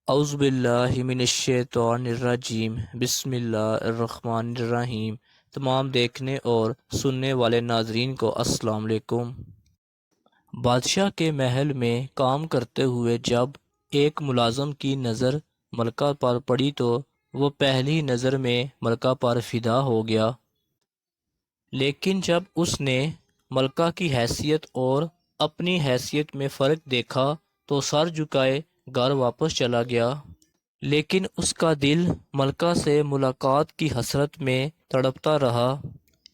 اعوذ باللہ من الشیطان الرجیم بسم اللہ الرحمن الرحیم۔ تمام دیکھنے اور سننے والے ناظرین کو السلام علیکم۔ بادشاہ کے محل میں کام کرتے ہوئے جب ایک ملازم کی نظر ملکہ پر پڑی تو وہ پہلی نظر میں ملکہ پر فدا ہو گیا، لیکن جب اس نے ملکہ کی حیثیت اور اپنی حیثیت میں فرق دیکھا تو سر جھکائے گھر واپس چلا گیا۔ لیکن اس کا دل ملکہ سے ملاقات کی حسرت میں تڑپتا رہا۔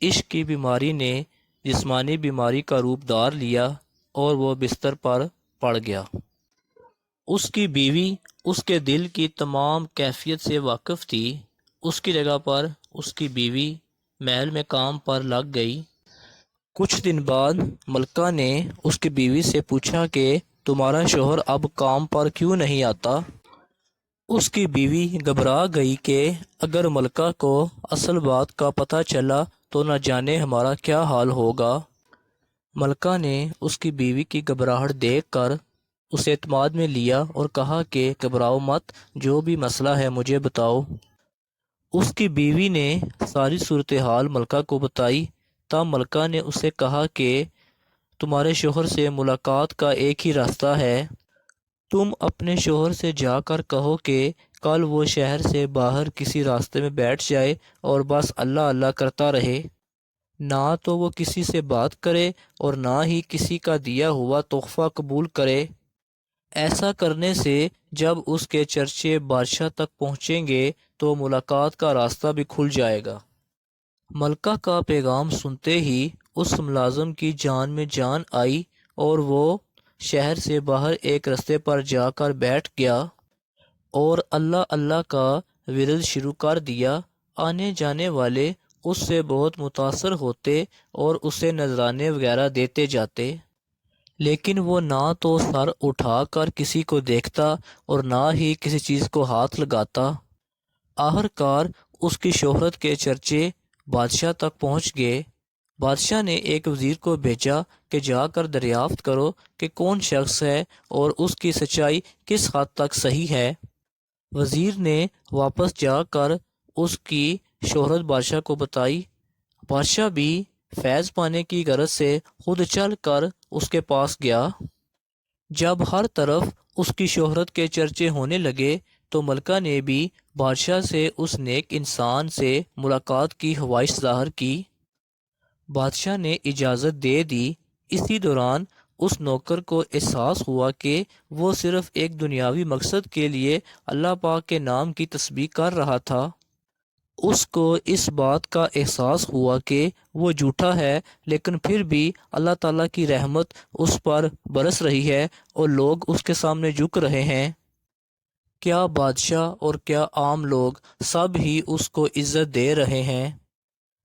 عشق کی بیماری نے جسمانی بیماری کا روپ دھار لیا اور وہ بستر پر پڑ گیا۔ اس کی بیوی اس کے دل کی تمام کیفیت سے واقف تھی۔ اس کی جگہ پر اس کی بیوی محل میں کام پر لگ گئی۔ کچھ دن بعد ملکہ نے اس کی بیوی سے پوچھا کہ تمہارا شوہر اب کام پر کیوں نہیں آتا؟ اس کی بیوی گھبرا گئی کہ اگر ملکہ کو اصل بات کا پتہ چلا تو نہ جانے ہمارا کیا حال ہوگا۔ ملکہ نے اس کی بیوی کی گھبراہٹ دیکھ کر اسے اعتماد میں لیا اور کہا کہ گھبراؤ مت، جو بھی مسئلہ ہے مجھے بتاؤ۔ اس کی بیوی نے ساری صورتحال ملکہ کو بتائی۔ تب ملکہ نے اسے کہا کہ تمہارے شوہر سے ملاقات کا ایک ہی راستہ ہے۔ تم اپنے شوہر سے جا کر کہو کہ کل وہ شہر سے باہر کسی راستے میں بیٹھ جائے اور بس اللہ اللہ کرتا رہے، نہ تو وہ کسی سے بات کرے اور نہ ہی کسی کا دیا ہوا تحفہ قبول کرے۔ ایسا کرنے سے جب اس کے چرچے بادشاہ تک پہنچیں گے تو ملاقات کا راستہ بھی کھل جائے گا۔ ملکہ کا پیغام سنتے ہی اس ملازم کی جان میں جان آئی اور وہ شہر سے باہر ایک رستے پر جا کر بیٹھ گیا اور اللہ اللہ کا ورد شروع کر دیا۔ آنے جانے والے اس سے بہت متاثر ہوتے اور اسے نذرانے وغیرہ دیتے جاتے، لیکن وہ نہ تو سر اٹھا کر کسی کو دیکھتا اور نہ ہی کسی چیز کو ہاتھ لگاتا۔ آخرکار اس کی شہرت کے چرچے بادشاہ تک پہنچ گئے۔ بادشاہ نے ایک وزیر کو بھیجا کہ جا کر دریافت کرو کہ کون شخص ہے اور اس کی سچائی کس حد تک صحیح ہے۔ وزیر نے واپس جا کر اس کی شہرت بادشاہ کو بتائی۔ بادشاہ بھی فیض پانے کی غرض سے خود چل کر اس کے پاس گیا۔ جب ہر طرف اس کی شہرت کے چرچے ہونے لگے تو ملکہ نے بھی بادشاہ سے اس نیک انسان سے ملاقات کی خواہش ظاہر کی۔ بادشاہ نے اجازت دے دی۔ اسی دوران اس نوکر کو احساس ہوا کہ وہ صرف ایک دنیاوی مقصد کے لیے اللہ پاک کے نام کی تسبیح کر رہا تھا۔ اس کو اس بات کا احساس ہوا کہ وہ جھوٹا ہے، لیکن پھر بھی اللہ تعالیٰ کی رحمت اس پر برس رہی ہے اور لوگ اس کے سامنے جھک رہے ہیں۔ کیا بادشاہ اور کیا عام لوگ سب ہی اس کو عزت دے رہے ہیں۔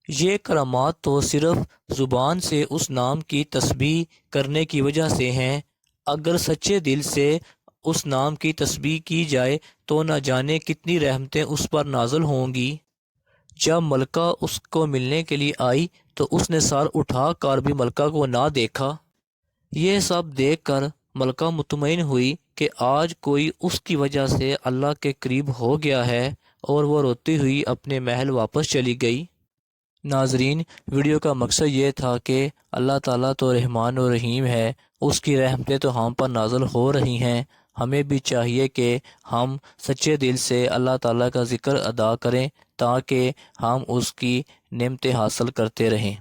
یہ کرامات تو صرف زبان سے اس نام کی تسبیح کرنے کی وجہ سے ہیں۔ اگر سچے دل سے اس نام کی تسبیح کی جائے تو نہ جانے کتنی رحمتیں اس پر نازل ہوں گی۔ جب ملکہ اس کو ملنے کے لیے آئی تو اس نے سر اٹھا کر بھی ملکہ کو نہ دیکھا۔ یہ سب دیکھ کر ملکہ مطمئن ہوئی کہ آج کوئی اس کی وجہ سے اللہ کے قریب ہو گیا ہے، اور وہ روتی ہوئی اپنے محل واپس چلی گئی۔ ناظرین، ویڈیو کا مقصد یہ تھا کہ اللہ تعالیٰ تو رحمان و رحیم ہے، اس کی رحمتیں تو ہم پر نازل ہو رہی ہیں۔ ہمیں بھی چاہیے کہ ہم سچے دل سے اللہ تعالیٰ کا ذکر ادا کریں تاکہ ہم اس کی نعمتیں حاصل کرتے رہیں۔